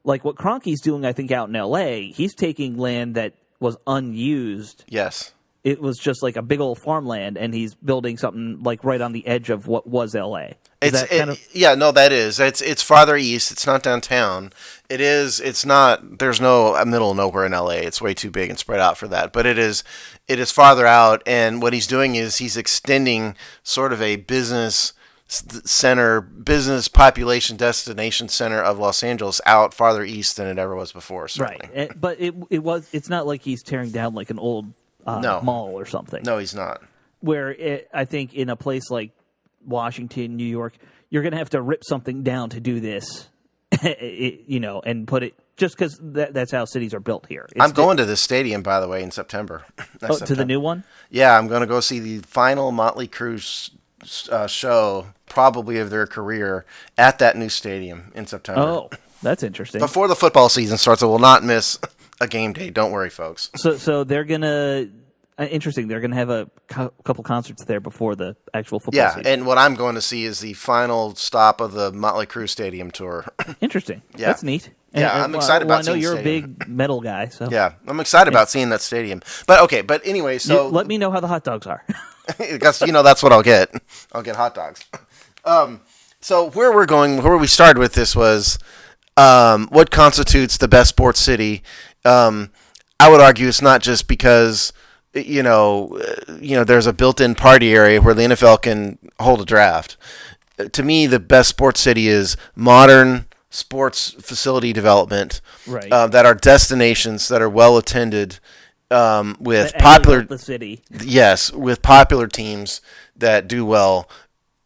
like what Kroenke's doing, I think, out in L.A., he's taking land that was unused. Yes. It was just like a big old farmland, and he's building something like right on the edge of what was L.A. Yeah, no, that is. It's farther east. It's not downtown. It is. It's not. There's no middle of nowhere in LA. It's way too big and spread out for that. But it is. It is farther out, and what he's doing is he's extending sort of a business center, business population destination center of Los Angeles out farther east than it ever was before. Certainly. Right. But it's not like he's tearing down like an old No. mall or something. No, he's not. I think in a place like Washington, New York, you're going to have to rip something down to do this, and put it just because that's how cities are built here. I'm going to this stadium, by the way, in September. Next to the September. new one. Yeah, I'm going to go see the final Motley Crue show, probably of their career, at that new stadium in September. Oh, that's interesting. Before the football season starts, I will not miss a game day. Don't worry, folks. So they're gonna interesting. They're gonna have a couple concerts there before the actual football Yeah, season. and what I'm going to see is the final stop of the Motley Crue Stadium tour. Interesting. Yeah. That's neat. Yeah, I'm excited about I know seeing you're the a stadium. big metal guy, so Yeah, I'm excited about seeing that stadium. But anyway, so let me know how the hot dogs are. because that's what I'll get. I'll get hot dogs. So where we started with this was what constitutes the best sports city. I would argue it's not just because there's a built-in party area where the NFL can hold a draft. To me, the best sports city is modern sports facility development Right. that are destinations that are well attended, with That actually popular help the city. yes, with popular teams that do well,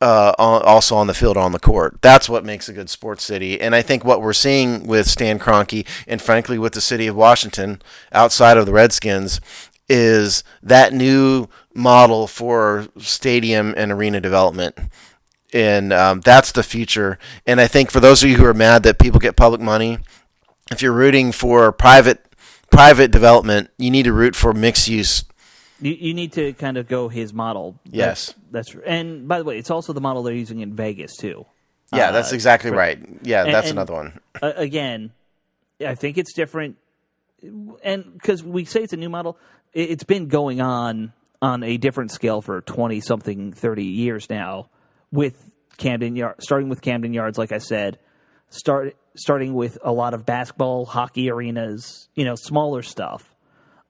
also on the field, on the court. That's what makes a good sports city. And I think what we're seeing with Stan Kroenke, and frankly with the city of Washington, outside of the Redskins, is that new model for stadium and arena development. And that's the future. And I think for those of you who are mad that people get public money, if you're rooting for private development, you need to root for mixed use. You need to kind of go his model. Yes. That's and by the way, it's also the model they're using in Vegas too. Yeah, that's exactly right. Yeah, that's and another one. Again, I think it's different, and because we say it's a new model, it's been going on a different scale for 20 something 30 years now, with starting with Camden Yards, like I said, starting with a lot of basketball, hockey arenas, smaller stuff.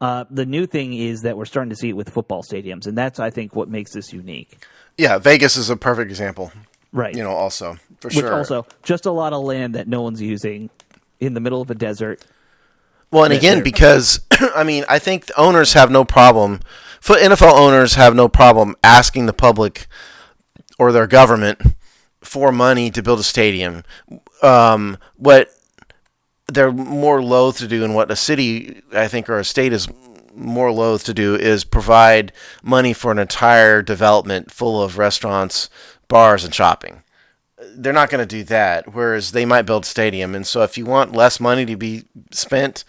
The new thing is that we're starting to see it with football stadiums, and that's, I think, what makes this unique. Yeah, Vegas is a perfect example. Right. Also, for Which sure. also, just a lot of land that no one's using in the middle of a desert. Well, and again, because, I think the owners have no problem, NFL owners have no problem asking the public or their government for money to build a stadium. What they're more loath to do, and what a city, I think, or a state is more loath to do, is provide money for an entire development full of restaurants, bars, and shopping. They're not going to do that, whereas they might build a stadium. And so if you want less money to be spent,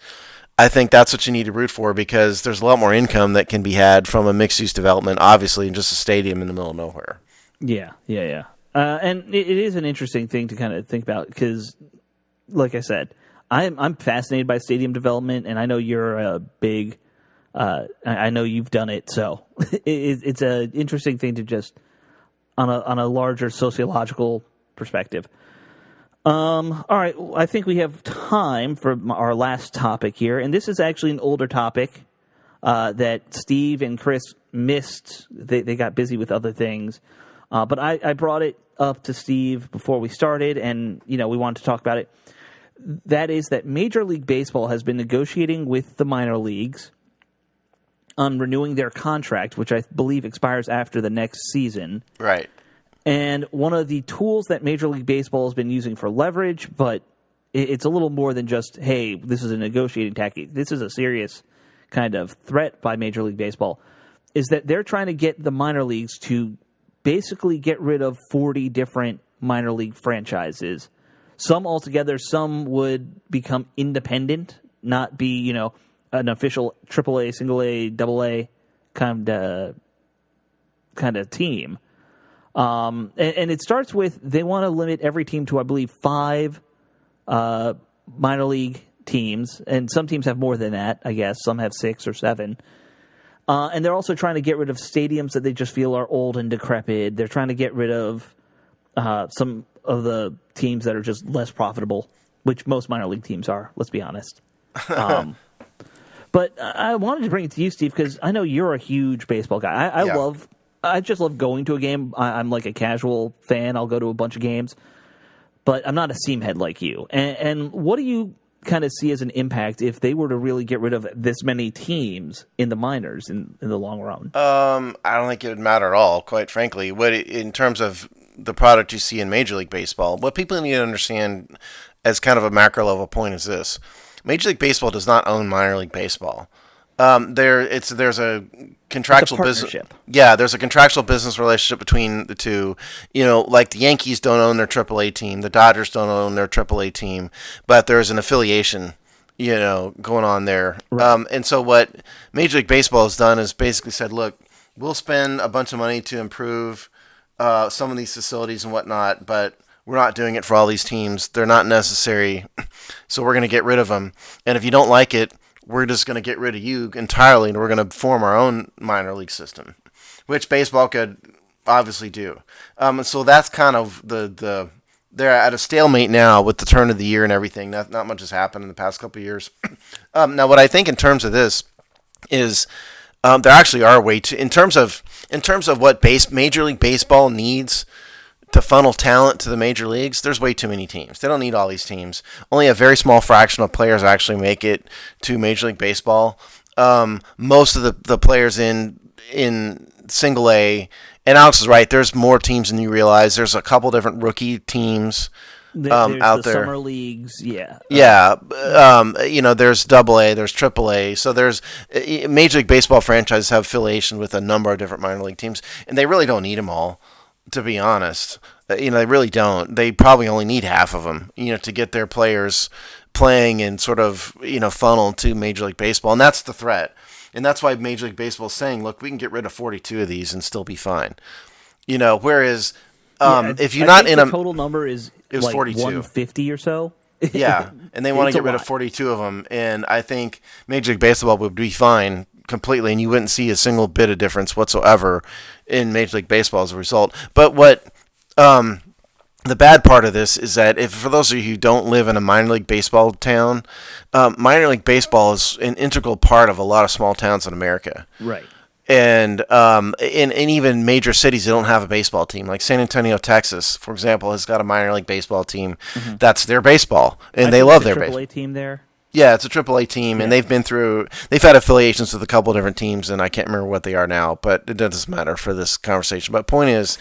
I think that's what you need to root for, because there's a lot more income that can be had from a mixed-use development, obviously, than just a stadium in the middle of nowhere. Yeah. And it is an interesting thing to kind of think about, because, like I said, I'm fascinated by stadium development, and I know you're a big. I know you've done it, so it's an interesting thing to just on a larger sociological perspective. All right, I think we have time for our last topic here, and this is actually an older topic that Steve and Chris missed. They got busy with other things, but I brought it up to Steve before we started, and we wanted to talk about it. That is that Major League Baseball has been negotiating with the minor leagues on renewing their contract, which I believe expires after the next season. Right. And one of the tools that Major League Baseball has been using for leverage, but it's a little more than just, hey, this is a negotiating tactic. This is a serious kind of threat by Major League Baseball, is that they're trying to get the minor leagues to basically get rid of 40 different minor league franchises. Some altogether, some would become independent, not be, an official AAA, single A, double A kind of team. And it starts with they want to limit every team to, I believe, 5 minor league teams, and some teams have more than that, I guess. Some have 6 or 7. And they're also trying to get rid of stadiums that they just feel are old and decrepit. They're trying to get rid of some of the teams that are just less profitable, which most minor league teams are, let's be honest. But I wanted to bring it to you, Steve, because I know you're a huge baseball guy. I just love going to a game. I'm like a casual fan. I'll go to a bunch of games, but I'm not a seam head like you. And what do you kind of see as an impact if they were to really get rid of this many teams in the minors in the long run? I don't think it would matter at all, quite frankly. In terms of the product you see in Major League Baseball, what people need to understand as kind of a macro level point is this. Major League Baseball does not own minor league baseball. There's a contractual business. Yeah, there's a contractual business relationship between the two. Like the Yankees don't own their AAA team, the Dodgers don't own their AAA team, but there's an affiliation, going on there. Right. And so what Major League Baseball has done is basically said, look, we'll spend a bunch of money to improve some of these facilities and whatnot, but we're not doing it for all these teams. They're not necessary, so we're going to get rid of them. And if you don't like it, we're just going to get rid of you entirely, and we're going to form our own minor league system, which baseball could obviously do. So that's kind of they're at a stalemate now with the turn of the year and everything. Not much has happened in the past couple of years. Now, what I think in terms of this is There actually are way too in terms of what Major League Baseball needs to funnel talent to the major leagues. There's way too many teams. They don't need all these teams. Only a very small fraction of players actually make it to Major League Baseball. Most of the players in Single A, and Alex is right. There's more teams than you realize. There's a couple different rookie teams There's out the there. summer leagues, yeah. Yeah, there's Double A, there's Triple A. So there's Major League Baseball franchises have affiliation with a number of different minor league teams, and they really don't need them all, to be honest. They really don't. They probably only need half of them, to get their players playing and sort of, funnel to Major League Baseball, and that's the threat. And that's why Major League Baseball is saying, look, we can get rid of 42 of these and still be fine. Whereas if you're not in the total number is it was like 42. 150 or so. Yeah, and they want to get rid of 42 of them, and I think Major League Baseball would be fine completely, and you wouldn't see a single bit of difference whatsoever in Major League Baseball as a result. But what the bad part of this is that for those of you who don't live in a minor league baseball town, minor league baseball is an integral part of a lot of small towns in America. Right. And in even major cities that don't have a baseball team, like San Antonio, Texas, for example, has got a minor league baseball team. Mm-hmm. That's their baseball, and they love their baseball. AAA team there. Yeah, it's a AAA team, and they've had affiliations with a couple different teams, and I can't remember what they are now, but it doesn't matter for this conversation. But point is,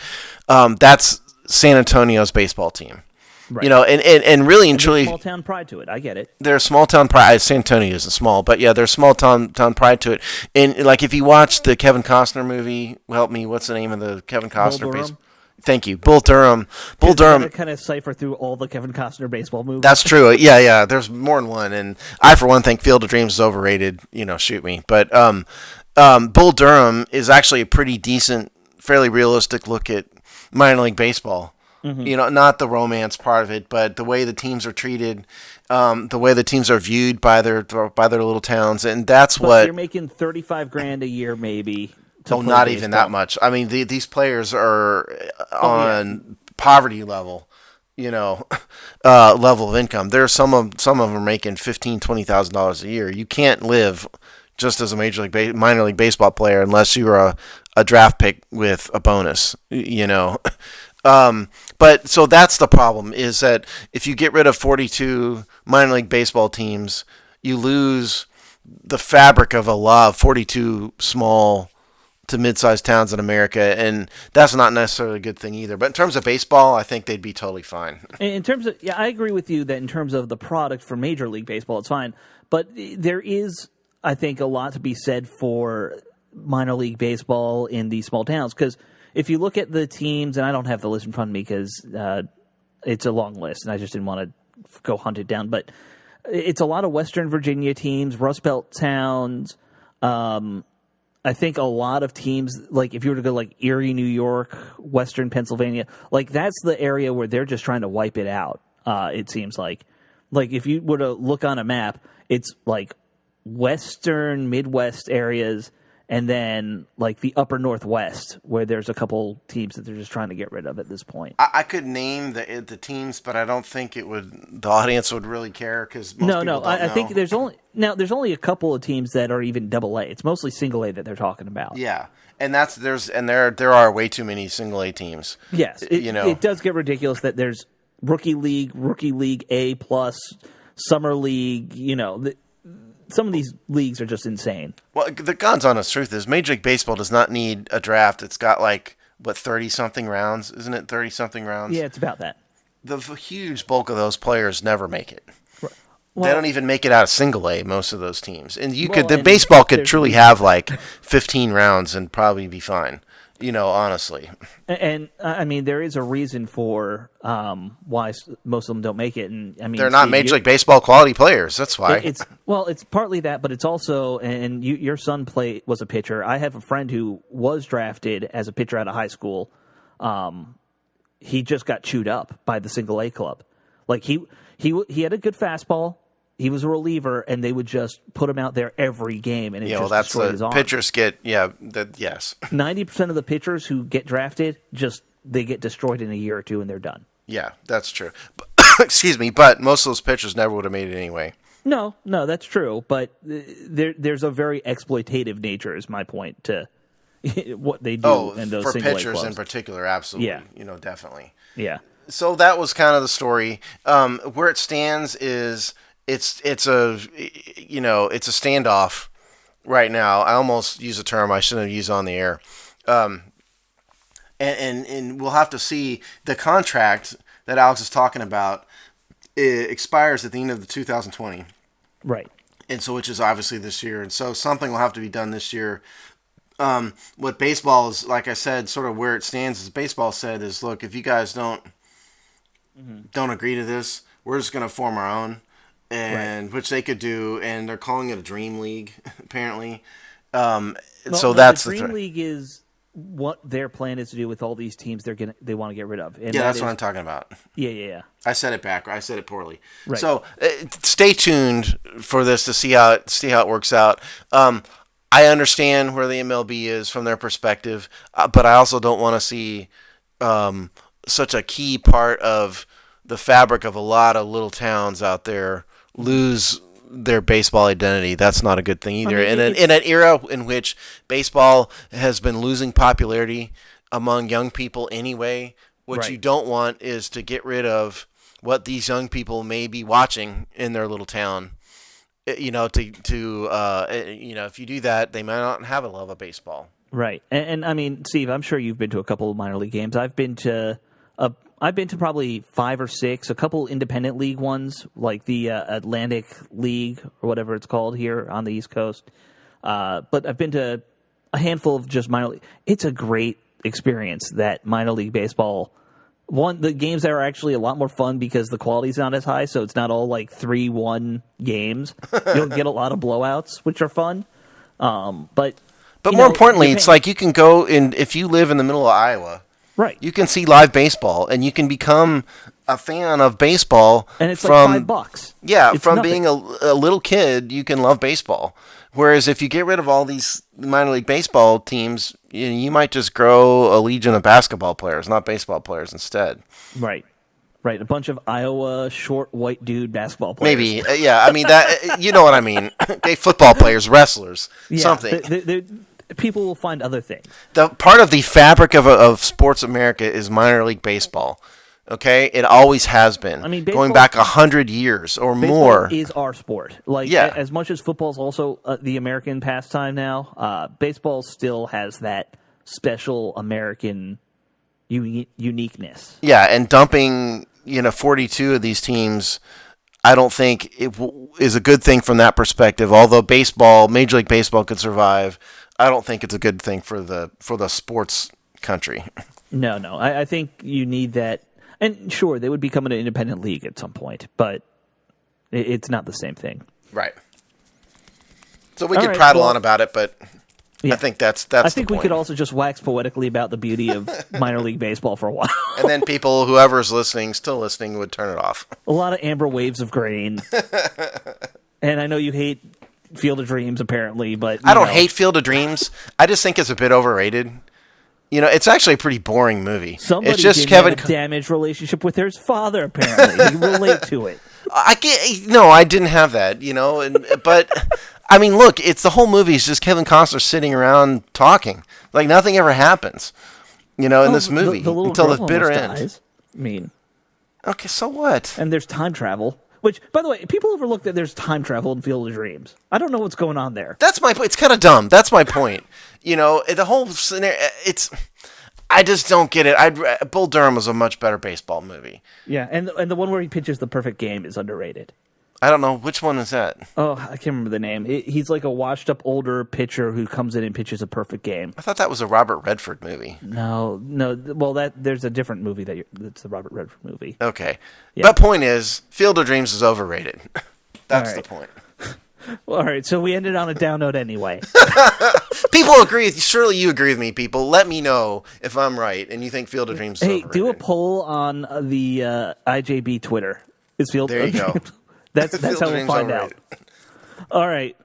that's San Antonio's baseball team. Right. And really and truly, small town pride to it. I get it. There's small town pride. San Antonio isn't small, but yeah, there's small town pride to it. And like if you watch the Kevin Costner movie, help me, what's the name of the Kevin Costner base? Thank you, Bull Durham. Bull Durham. I kind of cipher through all the Kevin Costner baseball movies. That's true. Yeah. There's more than one, and I, for one, think Field of Dreams is overrated. Shoot me. But Bull Durham is actually a pretty decent, fairly realistic look at minor league baseball. Mm-hmm. Not the romance part of it, but the way the teams are treated, the way the teams are viewed by their little towns, and that's what you're making $35,000 a year, maybe. No, not even that much. I mean, these players are on poverty level, level of income. There's some of them are making $15,000-$20,000 a year. You can't live just as a minor league baseball player unless you're a draft pick with a bonus, But so that's the problem, is that if you get rid of 42 minor league baseball teams, you lose the fabric of a lot of 42 small to mid-sized towns in America, and that's not necessarily a good thing either. But in terms of baseball, I think they'd be totally fine. In terms of, I agree with you that in terms of the product for Major League Baseball, it's fine. But there is, I think, a lot to be said for minor league baseball in these small towns, because if you look at the teams, and I don't have the list in front of me because it's a long list, and I just didn't want to go hunt it down, but it's a lot of Western Virginia teams, Rust Belt towns. I think a lot of teams, like if you were to go like Erie, New York, Western Pennsylvania, like that's the area where they're just trying to wipe it out, it seems like. Like if you were to look on a map, it's like Western, Midwest areas, and then like the upper Northwest, where there's a couple teams that they're just trying to get rid of at this point. I could name the teams, but I don't think the audience would really care, because most people don't know. I think there's only a couple of teams that are even Double A. It's mostly Single A that they're talking about. Yeah, and there are way too many Single A teams. Yes, it does get ridiculous that there's Rookie League A plus, Summer League. Some of these leagues are just insane. Well, the God's honest truth is Major League Baseball does not need a draft. It's got 30-something rounds, isn't it? 30-something rounds? Yeah, it's about that. The huge bulk of those players never make it. Well, they don't even make it out of Single A, most of those teams. And baseball could truly have 15 rounds and probably be fine. Honestly. And I mean, there is a reason for why most of them don't make it. And I mean, they're not Major League Baseball quality players. That's why. It's partly that, but it's also, and your son was a pitcher. I have a friend who was drafted as a pitcher out of high school. He just got chewed up by the Single A club. Like he had a good fastball. He was a reliever, and they would just put him out there every game, and destroyed his arm. Pitchers get, yes. 90% of the pitchers who get drafted, they get destroyed in a year or two, and they're done. Yeah, that's true. Excuse me, but most of those pitchers never would have made it anyway. No, that's true. But there's a very exploitative nature, is my point, to what they do in those for single A pitchers clubs. in particular, absolutely. Yeah. Definitely. Yeah. So that was kind of the story. Where it stands is it's a standoff right now. I almost used a term I shouldn't have used on the air. And we'll have to see the contract that Alex is talking about. It expires at the end of the 2020. Right. And so, which is obviously this year. And so something will have to be done this year. What baseball is, like I said, sort of where it stands is baseball said is, look, if you guys don't agree to this, we're just going to form our own, and which they could do. And they're calling it a dream league, apparently. That's the dream league is what their plan is to do with all these teams they want to get rid of. And that's what I'm talking about. Yeah. I said it back. I said it poorly. Right. So stay tuned for this to see how it works out. I understand where the MLB is from their perspective, but I also don't want to see such a key part of the fabric of a lot of little towns out there lose their baseball identity. That's not a good thing either. In an era in which baseball has been losing popularity among young people anyway, what you don't want is to get rid of what these young people may be watching in their little town. If you do that, they might not have a love of baseball. Right. And I mean, Steve, I'm sure you've been to a couple of minor league games. I've been to probably 5 or 6, a couple independent league ones, like the Atlantic League or whatever it's called here on the East Coast. But I've been to a handful of just minor league. It's a great experience, that minor league baseball. The games are actually a lot more fun because the quality's not as high, so it's not all like 3-1 games. You'll get a lot of blowouts, which are fun. But more importantly, it's like you can go in, if you live in the middle of Iowa, right? You can see live baseball, and you can become a fan of baseball. And it's like $5. Yeah, it's from nothing. being a little kid, you can love baseball. Whereas if you get rid of all these minor league baseball teams, you might just grow a legion of basketball players, not baseball players instead. Right. A bunch of Iowa short white dude basketball players. Maybe, yeah. I mean, that you know what I mean. Okay, football players, wrestlers, something. People will find other things. The part of the fabric of sports America is minor league baseball. Okay, it always has been. I mean, going back 100 years or more. Is our sport. As much as football is also the American pastime now, baseball still has that special American uniqueness. Yeah, and dumping 42 of these teams, I don't think it is a good thing from that perspective. Although Major League Baseball could survive, I don't think it's a good thing for the sports country. No, I think you need that. And sure, they would become an independent league at some point, but it's not the same thing. Right. So we could prattle on about it, but I think that's I think we could also just wax poetically about the beauty of minor league baseball for a while. And then whoever's still listening, would turn it off. A lot of amber waves of grain. And I know you hate Field of Dreams, apparently, but I don't hate Field of Dreams. I just think it's a bit overrated. It's actually a pretty boring movie. Somebody it's just have a damaged relationship with his father, apparently. He can relate to it. I didn't have that, but I mean, look, it's the whole movie is just Kevin Costner sitting around talking. Like nothing ever happens, in this movie until the bitter end. Dies. I mean, okay, so what? And there's time travel. Which, by the way, people overlook that there's time travel in Field of Dreams. I don't know what's going on there. That's my point. It's kind of dumb. That's my point. The whole scenario, I just don't get it. Bull Durham was a much better baseball movie. Yeah, and the one where he pitches the perfect game is underrated. I don't know. Which one is that? Oh, I can't remember the name. He's like a washed-up older pitcher who comes in and pitches a perfect game. I thought that was a Robert Redford movie. No. Well, there's a different movie that's the Robert Redford movie. Okay. Yeah. But point is, Field of Dreams is overrated. That's the point. Well, all right, so we ended on a down note anyway. People agree. Surely you agree with me, people. Let me know if I'm right and you think Field of Dreams is overrated. Hey, do a poll on the IJB Twitter. Is Field there you go. That's how we'll find out. All right.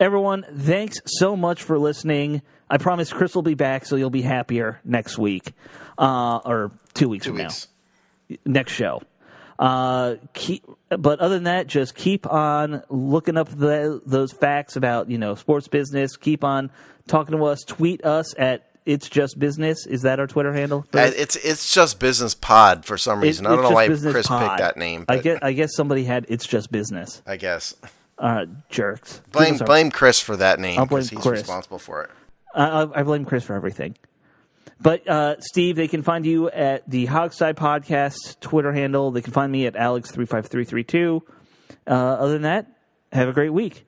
Everyone, thanks so much for listening. I promise Chris will be back, so you'll be happier next week. Or 2 weeks from now. Next show. But other than that, just keep on looking up those facts about sports business. Keep on talking to us. Tweet us at It's Just Business. Is that our Twitter handle? It's Just Business Pod for some reason. I don't know why Chris picked that name. But I guess somebody had It's Just Business. I guess. Jerks. Blame Chris for that name because he's Chris. responsible for it. I blame Chris for everything. But, Steve, they can find you at the Hogside Podcast Twitter handle. They can find me at Alex35332. Other than that, have a great week.